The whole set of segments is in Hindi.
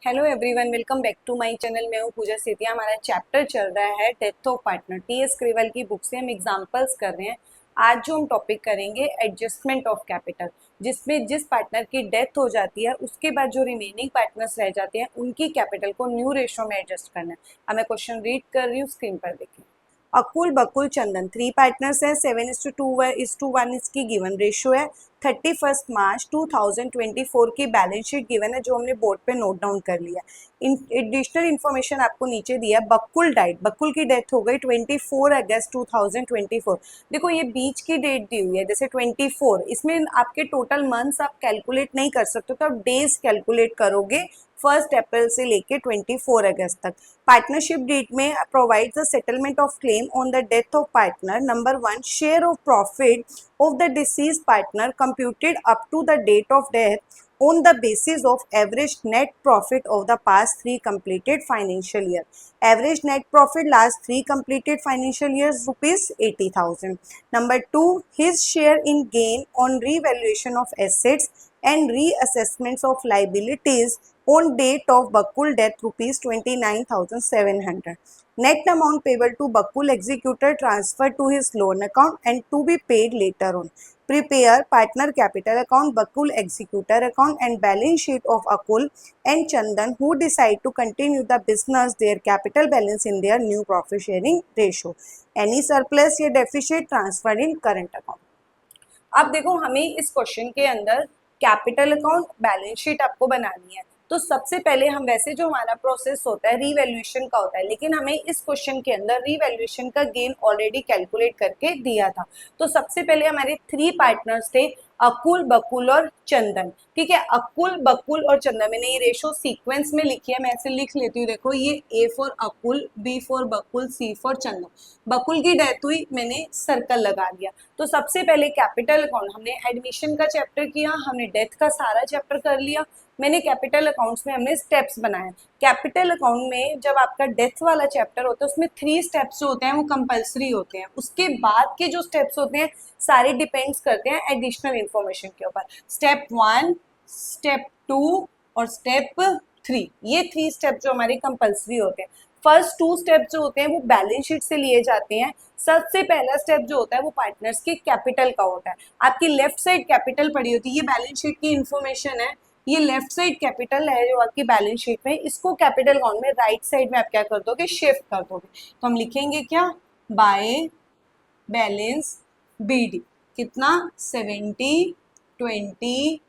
Hello everyone, welcome back to my channel. मैं हूँ पूजा सेतिया। हमारा चैप्टर चल रहा है death of partner. T S. Grewal की बुक से हम एग्जांपल्स कर रहे हैं। आज जो हम टॉपिक करेंगे एडजस्टमेंट ऑफ कैपिटल, जिसमें जिस पार्टनर की डेथ हो जाती है उसके बाद जो रिमेनिंग पार्टनर्स रह जाते हैं उनकी कैपिटल को न्यू रेशो में एडजस्ट करना है। अब मैं क्वेश्चन रीड कर रही हूँ, स्क्रीन पर देखिए। अकुल, बकुल, चंदन 3 पार्टनर्स हैं। 7:2:1 इसकी गिवन रेशियो है। 31 मार्च 2024 की बैलेंस शीट गिवन है जो हमने बोर्ड पे नोट डाउन कर लिया। एडिशनल इन्फॉर्मेशन आपको नीचे दिया है। बकुल डाइट, बकुल की डेथ हो गई 24 अगस्त 2024। देखो ये बीच की डेट दी हुई है, जैसे 24, इसमें आपके टोटल मंथ्स आप कैलकुलेट नहीं कर सकते, तो आप डेज कैलकुलेट करोगे 1 अप्रैल से लेके 24 अगस्त तक। पार्टनरशिप डीड में provides the settlement of claim on the death of partner. Number 1, share of profit of the deceased partner computed up to the date of death on the basis of average net profit of the past 3 completed financial year. Average net profit last 3 completed financial years rupees 80,000. Number 2, his share in gain on revaluation of assets and reassessments of liabilities on date of Bakul death rupees 29,700. Net amount payable to Bakul executor transferred to his loan account and to be paid later on. Prepare partner capital account, Bakul executor account and balance sheet of Akul and Chandan who decide to continue the business their capital balance in their new profit sharing ratio. Any surplus या deficit transferred in current account. अब देखो हमें इस क्वेश्चन के अंदर कैपिटल अकाउंट, बैलेंस शीट आपको बनानी है। तो सबसे पहले हम वैसे जो हमारा प्रोसेस होता है रीवैल्यूएशन का होता है, लेकिन हमें इस क्वेश्चन के अंदर रीवैल्यूएशन का गेन ऑलरेडी कैलकुलेट करके दिया था। तो सबसे पहले हमारे 3 पार्टनर्स थे, अकुल, बकुल और चंदन। ठीक है, अकुल, बकुल और चंदन। मैंने ये रेशो सीक्वेंस में लिखी है, मैं ऐसे लिख लेती हूँ। देखो ये A for Akul, B for Bakul, C for Chandan. Bakul की डेथ हुई, मैंने सर्कल लगा दिया। तो सबसे पहले कैपिटल अकाउंट, हमने एडमिशन का चैप्टर किया, हमने डेथ का सारा चैप्टर कर लिया। मैंने कैपिटल अकाउंट्स में हमने स्टेप्स बनाए। कैपिटल अकाउंट में जब आपका डेथ वाला चैप्टर होता है उसमें 3 स्टेप्स जो होते हैं वो कंपलसरी होते हैं। उसके बाद के जो स्टेप्स होते हैं सारे डिपेंड्स करते हैं एडिशनल इन्फॉर्मेशन के ऊपर। स्टेप 1, स्टेप 2 और स्टेप 3, ये 3 स्टेप जो हमारे कंपलसरी होते हैं। फर्स्ट 2 स्टेप जो होते हैं वो बैलेंस शीट से लिए जाते हैं। सबसे पहला स्टेप जो होता है वो पार्टनर्स के कैपिटल का होता है। आपकी लेफ्ट साइड कैपिटल पड़ी होती है, ये बैलेंस शीट की इन्फॉर्मेशन है। ये लेफ्ट साइड कैपिटल है जो आपकी बैलेंस शीट में, इसको कैपिटल अकाउंट में राइट साइड में आप क्या कर दोगे, शिफ्ट कर दोगे। तो हम लिखेंगे क्या, बाय बैलेंस BD कितना 70, 20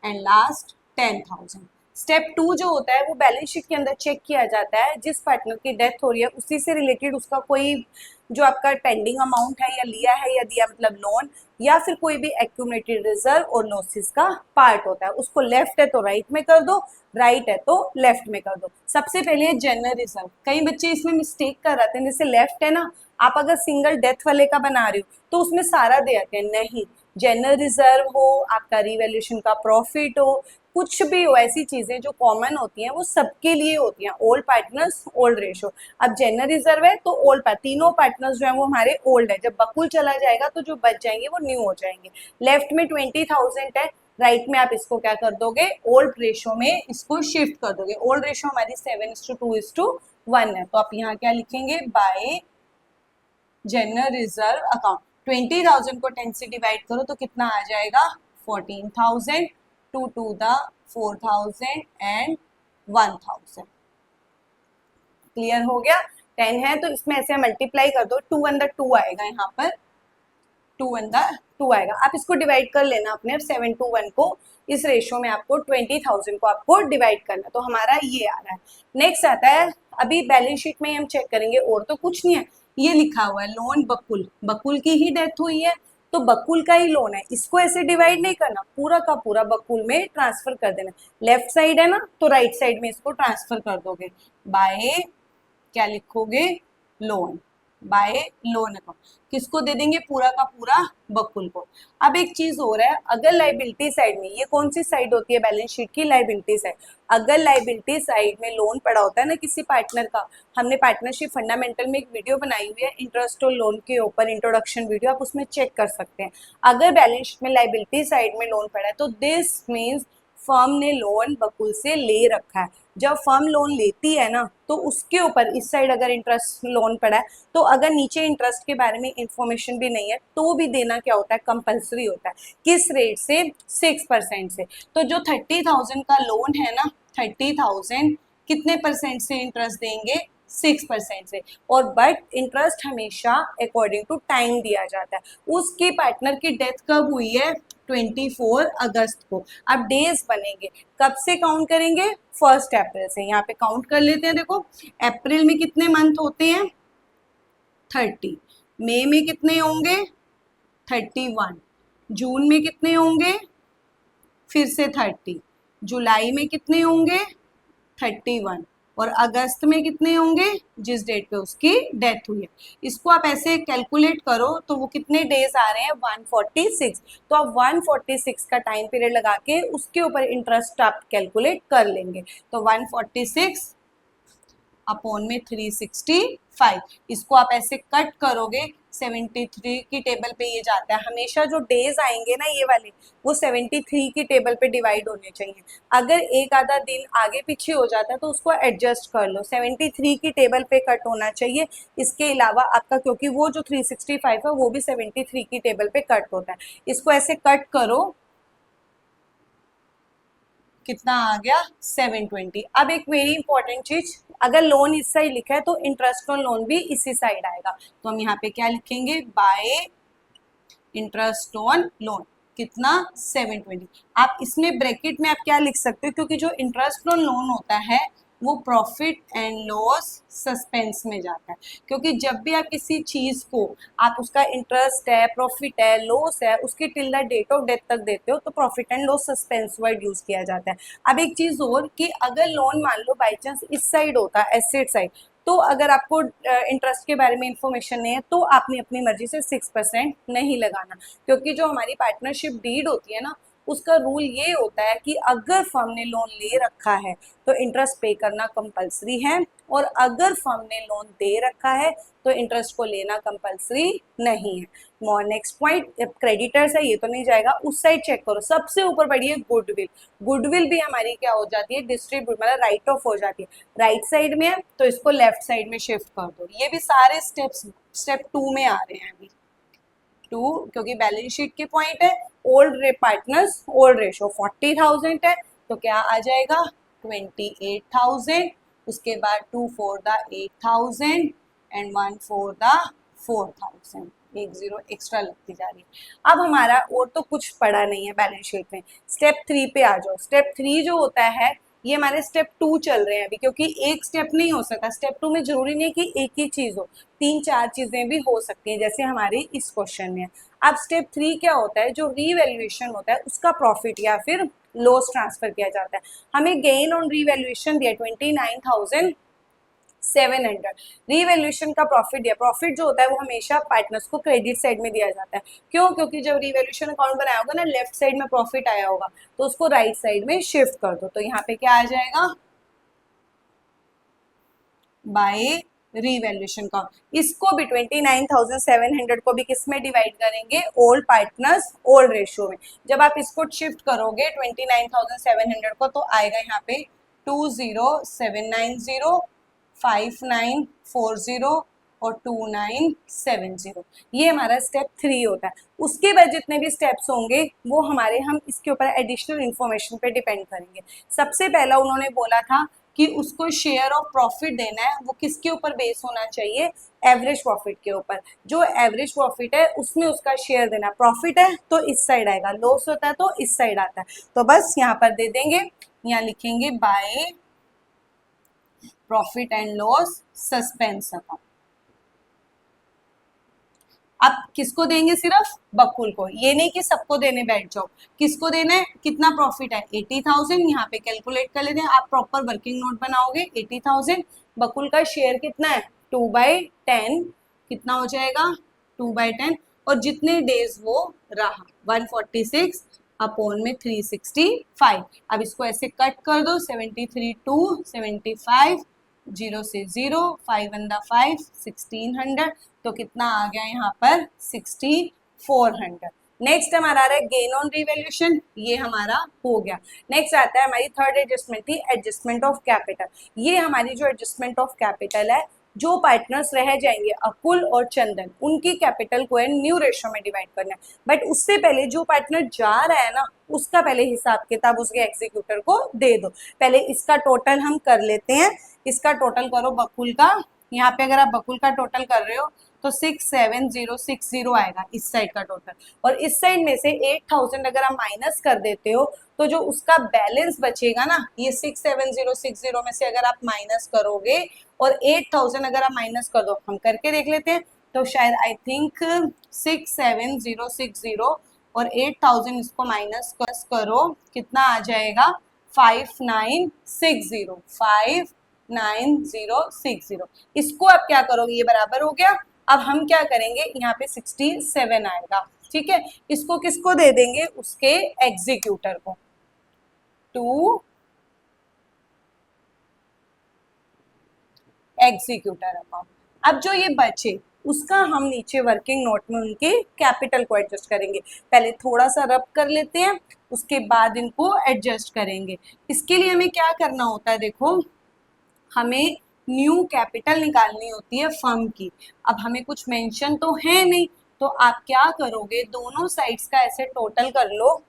एंड लास्ट 10,000। स्टेप 2 जो होता है वो बैलेंस शीट के अंदर चेक किया जाता है, जिस पार्टनर की डेथ हो रही है उसी से रिलेटेड उसका कोई जो आपका पेंडिंग अमाउंट है या लिया है या दिया मतलब लोन, या फिर कोई भी एक्यूमुलेटेड रिजर्व और लॉसेस का पार्ट होता है, उसको लेफ्ट है तो राइट में कर दो, राइट है तो लेफ्ट में कर दो। सबसे पहले जनरल रिजर्व। कई बच्चे इसमें मिस्टेक कर रहे हैं, जैसे लेफ्ट है ना, आप अगर सिंगल डेथ वाले का बना रहे हो तो उसमें सारा दे आते हैं, नहीं। जनरल रिजर्व हो, आपका रिवैल्यूएशन का प्रॉफिट हो, कुछ भी हो, ऐसी चीजें जो कॉमन होती हैं वो सबके लिए होती हैं। Old partners, old ratio. अब जनरल रिजर्व है तो ओल्ड तीनों पार्टनर्स जो है वो हमारे ओल्ड है। जब बकुल चला जाएगा तो जो बच जाएंगे वो न्यू हो जाएंगे। लेफ्ट में 20,000 है, राइट में आप इसको क्या कर दोगे, ओल्ड रेशो में इसको शिफ्ट कर दोगे। ओल्ड रेशो हमारी 7:2:1 है, तो आप यहाँ क्या लिखेंगे, बाय जनरल रिजर्व अकाउंट। 20,000 को 10 से डिवाइड करो तो कितना आ जाएगा, 14,000, 2 to the 4,000 एंड 1,000। क्लियर हो गया। 10 है तो इसमें ऐसे मल्टीप्लाई कर दो, 2 1 2 आएगा, यहाँ पर 2 1 2 आएगा। आप इसको डिवाइड कर लेना अपने, अब 7:1 को इस रेशो में आपको 20,000 को आपको डिवाइड करना, तो हमारा ये आ रहा है। नेक्स्ट आता है, अभी बैलेंस शीट में हम चेक करेंगे और तो कुछ नहीं है, ये लिखा हुआ है लोन बकुल, बकुल की ही डेथ हुई है तो बकुल का ही लोन है, इसको ऐसे डिवाइड नहीं करना, पूरा का पूरा बकुल में ट्रांसफर कर देना। लेफ्ट साइड है ना तो राइट साइड में इसको ट्रांसफर कर दोगे, बाय क्या लिखोगे, लोन, बाय लोन अकाउंट। किसको दे देंगे, पूरा का पूरा बकुल को। अब एक चीज हो रहा है, अगर लाइबिलिटी साइड में, ये कौन सी साइड होती है बैलेंस शीट की, लाइबिलिटी साइड। अगर लाइबिलिटी साइड में लोन पड़ा होता है ना किसी पार्टनर का, हमने पार्टनरशिप फंडामेंटल में एक वीडियो बनाई हुई है इंटरेस्ट और लोन के ऊपर, इंट्रोडक्शन वीडियो, आप उसमें चेक कर सकते हैं। अगर बैलेंस शीट में लाइबिलिटी साइड में लोन पड़ा है तो दिस मीन्स फर्म ने लोन बकुल से ले रखा है। जब फर्म लोन लेती है ना तो उसके ऊपर इस साइड अगर इंटरेस्ट लोन पड़ा है तो अगर नीचे इंटरेस्ट के बारे में इंफॉर्मेशन भी नहीं है तो भी देना क्या होता है, कंपल्सरी होता है। किस रेट से? 6% से। तो जो 30,000 का लोन है ना, 30,000 कितने परसेंट से इंटरेस्ट देंगे? 6% से। और बट इंटरेस्ट हमेशा अकॉर्डिंग टू टाइम दिया जाता है। उसके पार्टनर की डेथ कब हुई है? 24 अगस्त को। अब डेज बनेंगे, कब से काउंट करेंगे? 1 अप्रैल से। यहाँ पे काउंट कर लेते हैं। देखो अप्रैल में कितने मंथ होते हैं? 30। मई में कितने होंगे? 31। जून में कितने होंगे? फिर से 30। जुलाई में कितने होंगे? 31। और अगस्त में कितने होंगे? जिस डेट पे उसकी डेथ हुई है। इसको आप ऐसे कैलकुलेट करो तो वो कितने डेज आ रहे हैं? 146। तो आप 146 का टाइम पीरियड लगा के उसके ऊपर इंटरेस्ट आप कैलकुलेट कर लेंगे। तो 146 अपॉन में 365। इसको आप ऐसे कट करोगे 73 की टेबल पे ये जाता है। हमेशा जो डेज आएंगे ना ये वाले, वो 73 की टेबल पे डिवाइड होने चाहिए। अगर एक आधा दिन आगे पीछे हो जाता है तो उसको एडजस्ट कर लो, 73 की टेबल पे कट होना चाहिए। इसके अलावा आपका, क्योंकि वो जो 365 है वो भी 73 की टेबल पे कट होता है। इसको ऐसे कट करो, कितना आ गया? 720। अब एक वेरी इंपॉर्टेंट चीज, अगर लोन इस साइड लिखा है तो इंटरेस्ट ऑन लोन भी इसी साइड आएगा। तो हम यहाँ पे क्या लिखेंगे? Bye interest on loan. कितना? 720। आप इसमें ब्रैकेट में आप क्या लिख सकते हो, क्योंकि जो इंटरेस्ट ऑन लोन होता है वो प्रॉफिट एंड लॉस सस्पेंस में जाता है। क्योंकि जब भी आप किसी चीज को, आप उसका इंटरेस्ट है, प्रॉफिट है, लॉस है, उसकी till the date of death तक देते हो तो profit and loss suspense word use किया जाता है। अब एक चीज और कि अगर लोन मान लो बाई चांस इस साइड होता है, एसेट साइड, तो अगर आपको इंटरेस्ट के बारे में इंफॉर्मेशन नहीं है तो आपने अपनी मर्जी से 6% नहीं लगाना। क्योंकि जो हमारी पार्टनरशिप डीड होती है ना, उसका रूल ये होता है कि अगर फर्म ने लोन ले रखा है तो इंटरेस्ट पे करना कंपलसरी है, और अगर फर्म ने लोन दे रखा है तो इंटरेस्ट को लेना कंपलसरी नहीं है। मोर नेक्स्ट पॉइंट, क्रेडिटर्स है ये तो नहीं जाएगा। उस साइड चेक करो, सबसे ऊपर पड़ी है गुडविल। गुडविल भी हमारी क्या हो जाती है? डिस्ट्रीब्यूट, मतलब राइट ऑफ हो जाती है। राइट साइड में है तो इसको लेफ्ट साइड में शिफ्ट कर दो। ये भी सारे स्टेप्स स्टेप 2 में आ रहे हैं अभी। 2, क्योंकि बैलेंस शीट के पॉइंट है। ओल्ड पार्टनर्स ओल्ड रेशो 40,000 है तो क्या आ जाएगा? 28,000। उसके बाद 2 for the 8,000 and 1 for the 4,000। एक जीरो एक्स्ट्रा लगती जा रही है। अब हमारा और तो कुछ पड़ा नहीं है बैलेंस शीट में। स्टेप 3 पे आ जाओ। स्टेप 3 जो होता है, ये हमारे स्टेप 2 चल रहे हैं अभी, क्योंकि एक स्टेप नहीं हो सकता। स्टेप 2 में जरूरी नहीं कि एक ही चीज हो, 3-4 चीजें भी हो सकती हैं, जैसे हमारे इस क्वेश्चन में। अब स्टेप 3 क्या होता है? जो रीवैल्यूएशन होता है उसका प्रॉफिट या फिर लॉस ट्रांसफर किया जाता है। हमें गेन ऑन रीवैल्यूएशन दिया 29,700। रीवैल्यूएशन का प्रॉफिट दिया। प्रॉफिट जो होता है वो हमेशा पार्टनर्स को क्रेडिट साइड में दिया जाता है। क्यों? क्योंकि जब रीवैल्यूएशन अकाउंट बनाया होगा ना, लेफ्ट साइड में प्रॉफिट आया होगा तो उसको राइट साइड में शिफ्ट कर दो। तो यहाँ पे क्या आ जाएगा? बाय रीवैल्यूएशन का। इसको भी 29,700 को भी किस में डिवाइड करेंगे? ओल्ड पार्टनर्स ओल्ड रेशियो में। जब आप इसको शिफ्ट करोगे 29,700 को तो आएगा यहाँ पे 20,790, 5,940 और 2,970। ये हमारा स्टेप 3 होता है। उसके बाद जितने भी स्टेप्स होंगे वो हमारे, हम इसके ऊपर एडिशनल इंफॉर्मेशन पे डिपेंड करेंगे। सबसे पहला उन्होंने बोला था कि उसको शेयर ऑफ प्रॉफिट देना है। वो किसके ऊपर बेस होना चाहिए? एवरेज प्रॉफिट के ऊपर। जो एवरेज प्रॉफिट है उसमें उसका शेयर देना। प्रॉफिट है तो इस साइड आएगा, लॉस होता है तो इस साइड आता है। तो बस यहाँ पर दे देंगे, यहाँ लिखेंगे by profit and loss suspense account. अब किसको देंगे? सिर्फ बकुल को। ये नहीं कि सबको देने बैठ जाओ। किसको देना है? कितना प्रॉफिट है? 80,000। यहाँ पे कैलकुलेट कर लेते हैं। आप प्रॉपर वर्किंग नोट बनाओगे। 80,000। बकुल का शेयर कितना है? 2/10। कितना हो जाएगा? 2/10। और जितने डेज वो रहा 146 अपॉन में 365। अब इसको ऐसे कट कर दो, 73 2 75, 0 से 0, 5 1 5, 1600। तो कितना आ गया यहाँ पर? 6,400। नेक्स्ट हमारा आ रहा है गेन ऑन रिवैल्यूएशन, ये हमारा हो गया। नेक्स्ट आता है हमारी थर्ड एडजस्टमेंट थी एडजस्टमेंट ऑफ कैपिटल। ये हमारी जो एडजस्टमेंट ऑफ कैपिटल है, जो पार्टनर्स रह जाएंगे अकुल और चंदन, उनकी कैपिटल को है न्यू रेशो में डिवाइड करना है। बट उससे पहले जो पार्टनर जा रहा है ना, उसका पहले हिसाब किताब उसके एग्जीक्यूटर को दे दो। पहले इसका टोटल हम कर लेते हैं। इसका टोटल करो बकुल का। यहाँ पे अगर आप बकुल का टोटल कर रहे हो तो 67060 आएगा इस साइड का टोटल, और इस साइड में से 8000 अगर आप माइनस कर देते हो तो जो उसका बैलेंस बचेगा ना, ये 67060 में से अगर आप माइनस करोगे और 8000 अगर आप माइनस कर दो, हम करके देख लेते हैं, तो शायद आई थिंक 67060 और 8000 इसको माइनस करो, कितना आ जाएगा 5960। इसको आप क्या करोगे, ये बराबर हो गया। अब हम क्या करेंगे, यहाँ पे 67 आएगा, ठीक है। इसको किसको दे देंगे, उसके एग्जीक्यूटर को, टू एग्जीक्यूटर अमाउंट। अब जो ये बचे उसका हम नीचे वर्किंग नोट में उनके कैपिटल को एडजस्ट करेंगे। पहले थोड़ा सा रब कर लेते हैं, उसके बाद इनको एडजस्ट करेंगे। इसके लिए हमें क्या करना होता है, देखो हमें न्यू कैपिटल निकालनी होती है फर्म की। अब हमें कुछ मेंशन तो है नहीं, तो आप क्या करोगे, दोनों साइड्स का ऐसे टोटल कर लो।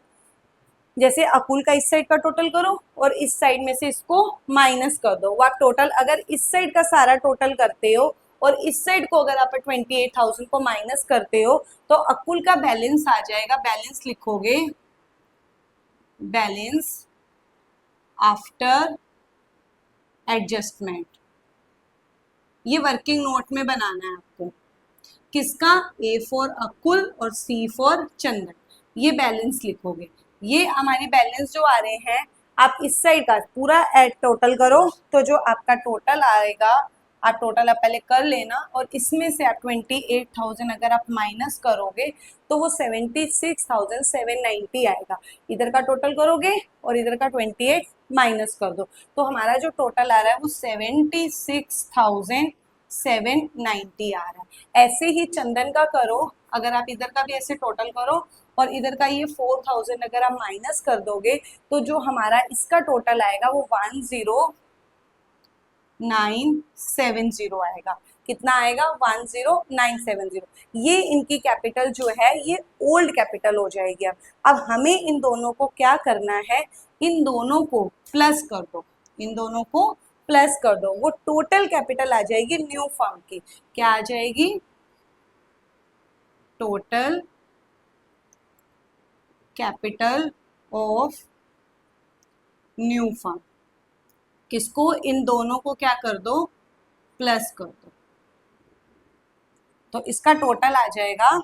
जैसे अकुल का इस साइड का टोटल करो और इस साइड में से इसको माइनस कर दो। वो आप टोटल अगर इस साइड का सारा टोटल करते हो और इस साइड को अगर आप 28,000 को माइनस करते हो तो अकुल का बैलेंस आ जाएगा। बैलेंस लिखोगे, बैलेंस आफ्टर एडजस्टमेंट। ये वर्किंग नोट में बनाना है आपको। किसका, ए फॉर अकुल और सी फॉर चंदन। ये बैलेंस लिखोगे। ये हमारी बैलेंस जो आ रहे हैं, आप इस साइड का पूरा एड टोटल करो, तो जो आपका टोटल आएगा, आप टोटल आप पहले कर लेना, और इसमें से आप 28,000 अगर आप माइनस करोगे तो वो 76,790 आएगा। इधर का टोटल करोगे और इधर का 28 माइनस कर दो, तो हमारा जो टोटल आ रहा है वो 76,790 आ रहा है। ऐसे ही चंदन का करो, अगर आप इधर का भी ऐसे टोटल करो और इधर का ये 4000 अगर आप माइनस कर दोगे तो जो हमारा इसका टोटल आएगा वो 10970 आएगा। कितना आएगा, 10970। ये इनकी कैपिटल जो है ये ओल्ड कैपिटल हो जाएगी। अब हमें इन दोनों को क्या करना है, इन दोनों को प्लस कर दो, इन दोनों को प्लस कर दो, वो टोटल कैपिटल आ जाएगी न्यू फर्म की। क्या आ जाएगी, total capital of new firm. किसको, इन दोनों को क्या कर दो, प्लस कर दो, तो इसका टोटल आ जाएगा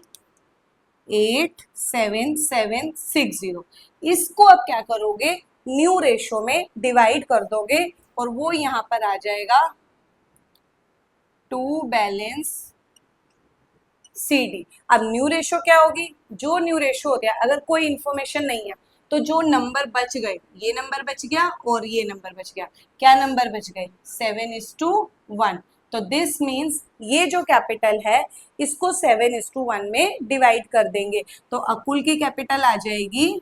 87760। इसको अब क्या करोगे, न्यू रेशो में डिवाइड कर दोगे और वो यहाँ पर आ जाएगा टू बैलेंस CD। अब न्यू रेशो क्या होगी, जो न्यू रेशो होती है, अगर कोई इंफॉर्मेशन नहीं है तो जो नंबर बच गए, ये नंबर बच गया और ये नंबर बच गया, क्या नंबर बच गए, 7:1। तो दिस मीन्स ये जो कैपिटल है इसको 7:1 में डिवाइड कर देंगे, तो अकुल की कैपिटल आ जाएगी,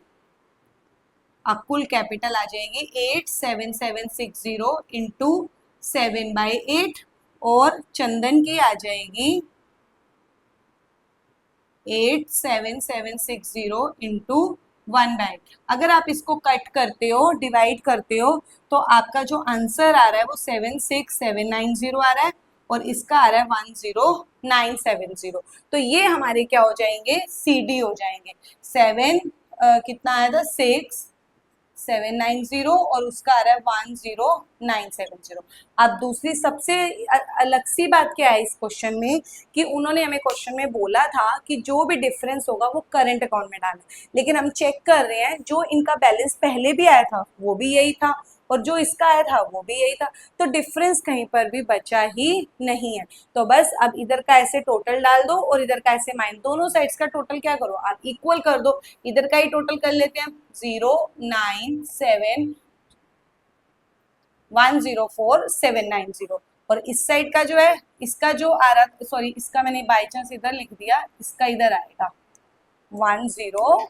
अकुल कैपिटल आ जाएगी 87760 इंटू 7/8, और चंदन की आ जाएगी 87760 इंटू 1/8। अगर आप इसको कट करते हो, डिवाइड करते हो, तो आपका जो आंसर आ रहा है वो 76790 आ रहा है और इसका आ रहा है 10970। तो ये हमारे क्या हो जाएंगे, CD हो जाएंगे। 7 कितना आया था, 6790 और उसका आ रहा है 10970। अब दूसरी सबसे अलग सी बात क्या है इस क्वेश्चन में, कि उन्होंने हमें क्वेश्चन में बोला था कि जो भी डिफरेंस होगा वो करंट अकाउंट में डालना, लेकिन हम चेक कर रहे हैं जो इनका बैलेंस पहले भी आया था वो भी यही था और जो इसका आया था वो भी यही था, तो डिफरेंस कहीं पर भी बचा ही नहीं है। तो बस अब इधर का ऐसे टोटल डाल दो और इधर का ऐसे माइनस, दोनों साइड्स का टोटल क्या करो, आप इक्वल कर दो। इधर का ही टोटल कर लेते हैं, 097104790, और इस साइड का जो है, इसका जो आ रहा, सॉरी इसका मैंने बाई चांस इधर लिख दिया, इसका इधर आएगा, 10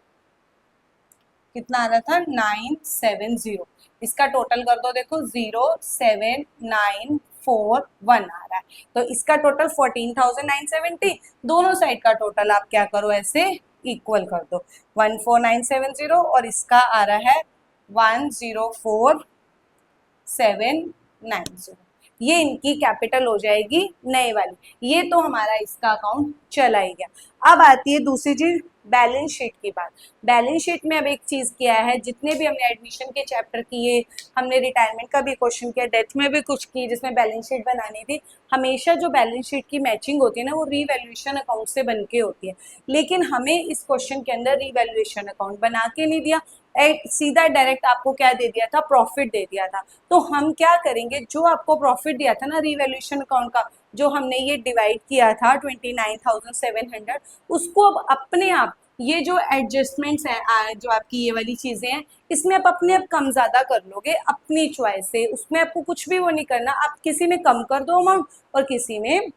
कितना आ रहा था 970, इसका टोटल कर दो, देखो 07941 आ रहा है, तो इसका टोटल 14,970, दोनों साइड का टोटल आप क्या करो ऐसे इक्वल कर दो, 14970 और इसका आ रहा है 104,790, ये इनकी कैपिटल हो जाएगी नए वाली। ये तो हमारा इसका अकाउंट चला ही गया। अब आती है दूसरी चीज, बैलेंस शीट की बात। बैलेंस शीट में अब एक चीज किया है, जितने भी हमने एडमिशन के चैप्टर किए, हमने रिटायरमेंट का भी क्वेश्चन किया, डेथ में भी कुछ की जिसमें बैलेंस शीट बनानी थी, हमेशा जो बैलेंस शीट की मैचिंग होती है ना वो रीवैल्यूएशन अकाउंट से बन के होती है, लेकिन हमें इस क्वेश्चन के अंदर रीवैल्यूएशन अकाउंट बना के नहीं दिया, सीधा डायरेक्ट आपको क्या दे दिया था, प्रॉफिट दे दिया था। तो हम क्या करेंगे, जो आपको प्रॉफिट दिया था ना रीवैल्यूएशन अकाउंट का, जो हमने ये डिवाइड किया था 29,700, उसको अब अपने आप ये जो एडजस्टमेंट्स हैं, जो आपकी ये वाली चीजें हैं, इसमें आप अपने आप कम ज्यादा कर लोगे अपनी चॉइस से, उसमें आपको कुछ भी वो नहीं करना, आप किसी में कम कर दो अमाउंट और किसी में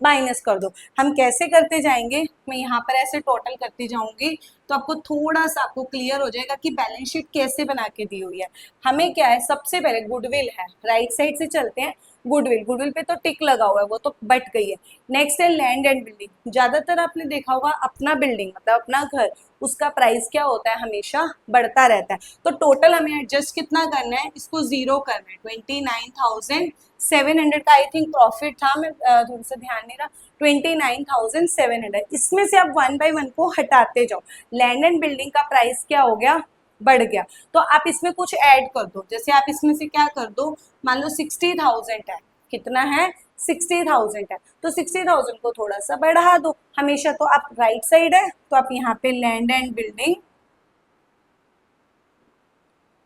माइनस कर दो। हम कैसे करते जाएंगे, मैं यहाँ पर ऐसे टोटल करती जाऊंगी तो आपको थोड़ा सा आपको क्लियर हो जाएगा कि बैलेंस शीट कैसे बना के दी हुई है। हमें क्या है, सबसे पहले गुडविल है, राइट साइड से चलते हैं, गुडविल, गुडविल पे तो टिक लगा हुआ है, वो तो बट गई है। नेक्स्ट है लैंड एंड बिल्डिंग, ज्यादातर आपने देखा होगा अपना बिल्डिंग मतलब अपना घर, उसका प्राइस क्या होता है, हमेशा बढ़ता रहता है। तो टोटल हमें एडजस्ट कितना करना है, इसको 0 करना है, 29,700 का आई थिंक प्रॉफिट था, मैं थोड़ा सा ध्यान नहीं रहा, 29,700, इसमें से आप 1 बाय 1 को हटाते जाओ, लैंड एंड बिल्डिंग का प्राइस क्या हो गया, बढ़ गया, तो आप इसमें कुछ ऐड कर दो, जैसे आप इसमें से क्या कर दो, मान लो 60,000 है, कितना है 60,000 है, तो 60,000 को थोड़ा सा बढ़ा दो, हमेशा तो आप राइट साइड है तो आप यहाँ पे land and building,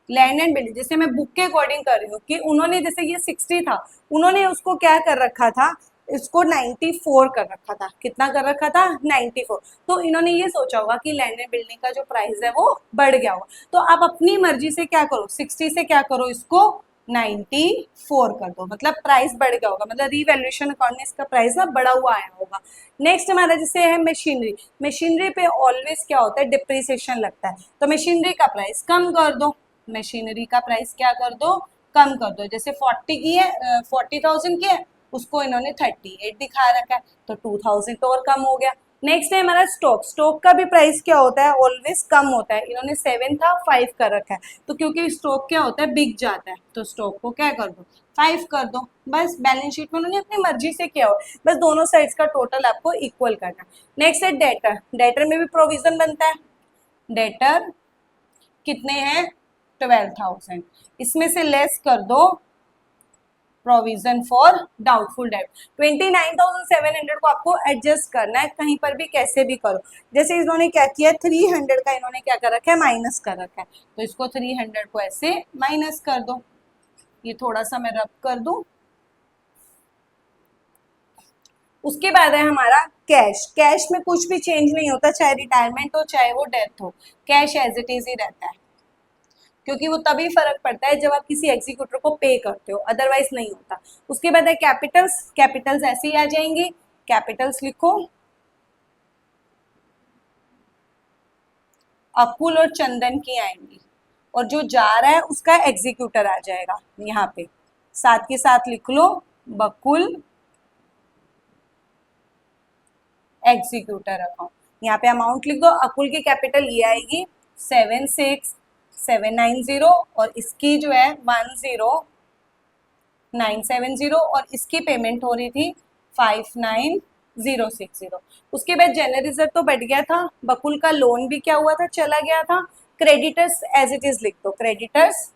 land and building, जैसे मैं बुक के अकॉर्डिंग कर रही हूँ कि उन्होंने जैसे ये 60 था, उन्होंने उसको क्या कर रखा था, इसको 94 कर रखा था, कितना कर रखा था 94, तो इन्होंने ये सोचा होगा कि लैंड एंड बिल्डिंग का जो प्राइस है वो बढ़ गया होगा, तो आप अपनी मर्जी से क्या करो, 60 से क्या करो, इसको 94 कर दो, मतलब प्राइस बढ़ गया होगा, मतलब रीवैल्यूएशन अकाउंट में इसका प्राइस ना बढ़ा हुआ आया होगा। नेक्स्ट हमारा जैसे है मशीनरी, मशीनरी पे ऑलवेज क्या होता है, डिप्रिसिएशन लगता है, तो मशीनरी का प्राइस कम कर दो, मशीनरी का प्राइस क्या कर दो, कम कर दो, जैसे 40 की है, 40,000 की है, उसको इन्होंने 38 दिखा रखा है, तो 2,000 तो और कम हो गया। नेक्स्ट है हमारा स्टॉक, स्टॉक का भी प्राइस क्या होता है, ऑलवेज कम होता है, इन्होंने 7 था 5 कर रखा है, तो क्योंकि स्टॉक क्या होता है, बिक जाता है, तो स्टॉक को क्या कर दो 5 कर दो, बस बैलेंस शीट में उन्होंने अपनी मर्जी से किया हो, बस दोनों साइड्स का टोटल आपको इक्वल करना। नेक्स्ट है डेटर, डेटर में भी प्रोविजन बनता है, डेटर कितने हैं 12,000, इसमें से लेस कर दो प्रोविजन फॉर डाउटफुल डेट, 29,700 को आपको एडजस्ट करना है, कहीं पर भी कैसे भी करो, जैसे इन्होंने क्या किया 300 का इन्होंने क्या कर रखा है, माइनस कर रखा है, तो इसको 300 को ऐसे माइनस कर दो, ये थोड़ा सा मैं रब कर दूं। उसके बाद है हमारा कैश, कैश में कुछ भी चेंज नहीं होता, चाहे रिटायरमेंट हो चाहे वो डेथ हो, कैश एज इट इज ही रहता है, क्योंकि वो तभी फर्क पड़ता है जब आप किसी एग्जीक्यूटर को पे करते हो, अदरवाइज नहीं होता। उसके बाद है कैपिटल्स, कैपिटल्स ऐसे ही आ जाएंगे, कैपिटल्स लिखो, अकुल और चंदन की आएंगी, और जो जा रहा है उसका एग्जीक्यूटर आ जाएगा, यहाँ पे साथ के साथ लिख लो बकुल एग्जीक्यूटर अकाउंट, यहाँ पे अमाउंट लिख दो, अकुल की कैपिटल ये आएगी 76,790, और इसकी जो है 10,970, और इसकी पेमेंट हो रही थी 59,060। उसके बाद जनरल रिजर्व तो बढ़ गया था, बकुल का लोन भी क्या हुआ था, चला गया था, क्रेडिटर्स एज इट इज लिख दो, क्रेडिटर्स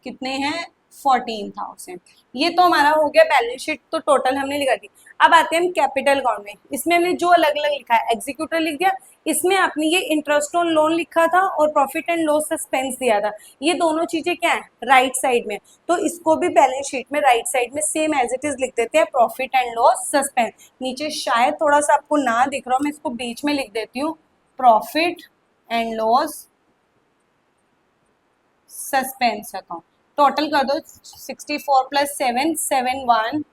कितने हैं 14,000, ये तो हमारा हो गया बैलेंस शीट, तो टोटल हमने लिखा दी। अब आते हैं हम कैपिटल अकाउंट में, इसमें हमने जो अलग अलग लिखा है, एग्जीक्यूटर लिख दिया, इसमें आपने ये इंटरेस्ट ऑन लोन लिखा था और प्रॉफिट एंड लॉस सस्पेंस दिया था, ये दोनों चीजें क्या है राइट साइड में, तो इसको भी बैलेंस शीट में राइट साइड में सेम एज इट इज लिख देते हैं, प्रॉफिट एंड लॉस सस्पेंस, नीचे शायद थोड़ा सा आपको ना दिख रहा हो, मैं इसको बीच में लिख देती हूँ, profit and loss suspense account, total कर दो 64 + 7 71,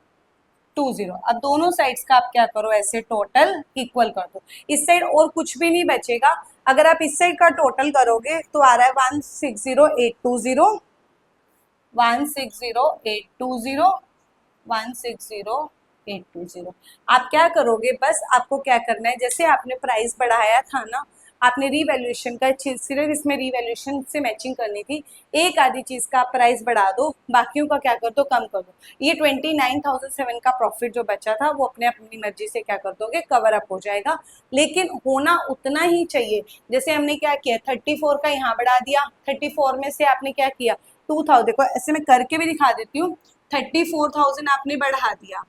20। अब दोनों साइड्स का आप क्या करो, ऐसे टोटल इक्वल कर दो। इस साइड और कुछ भी नहीं बचेगा। अगर आप इस साइड का टोटल करोगे तो आ रहा है 160820, 160820, 160820। आप क्या करोगे, बस आपको क्या करना है, जैसे आपने प्राइस बढ़ाया था ना, आपने रीवैल्यूएशन का चीज सिर्फ इसमें रीवैल्यूएशन से मैचिंग करनी थी। एक आधी चीज का आप प्राइस बढ़ा दो, बाकियों का क्या कर दो, कम कर दो। ये 29,007 का प्रॉफिट जो बचा था वो अपने अपनी मर्जी से क्या कर दोगे, कवर अप हो जाएगा। लेकिन होना उतना ही चाहिए। जैसे हमने क्या किया, 34 का यहाँ बढ़ा दिया, 34 में से आपने क्या किया, 2000, देखो ऐसे मैं करके भी दिखा देती हूँ। 34,000 आपने बढ़ा दिया,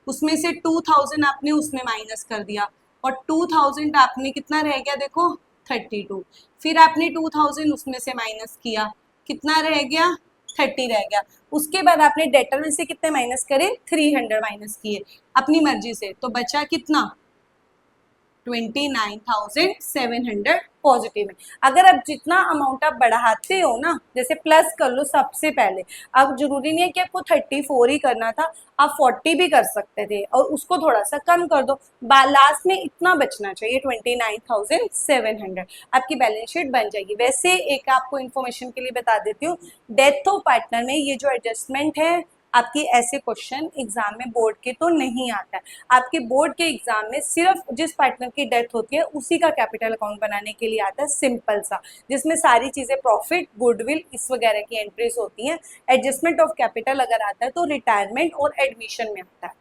उसमें से 2000 आपने उसमें माइनस कर दिया, और 2000 आपने कितना रह गया, देखो 32। फिर आपने 2000 उसमें से माइनस किया, कितना रह गया, 30 रह गया। उसके बाद आपने डेटर में से कितने माइनस करे, 300 माइनस किए अपनी मर्जी से, तो बचा कितना, 29,700 पॉजिटिव में। अगर आप जितना अमाउंट आप बढ़ाते हो ना, जैसे प्लस कर लो सबसे पहले। अब जरूरी नहीं है कि आपको 34 ही करना था, आप 40 भी कर सकते थे और उसको थोड़ा सा कम कर दो। लास्ट में इतना बचना चाहिए 29,700, आपकी बैलेंस शीट बन जाएगी। वैसे एक आपको इन्फॉर्मेशन के लिए बता देती हूँ, डेथ ऑफ पार्टनर में ये जो एडजस्टमेंट है, आपकी ऐसे क्वेश्चन एग्जाम में बोर्ड के तो नहीं आता है। आपके बोर्ड के एग्जाम में सिर्फ जिस पार्टनर की डेथ होती है उसी का कैपिटल अकाउंट बनाने के लिए आता है, सिंपल सा, जिसमें सारी चीजें प्रॉफिट, गुडविल, इस वगैरह की एंट्रीज होती हैं। एडजस्टमेंट ऑफ कैपिटल अगर आता है तो रिटायरमेंट और एडमिशन में आता है।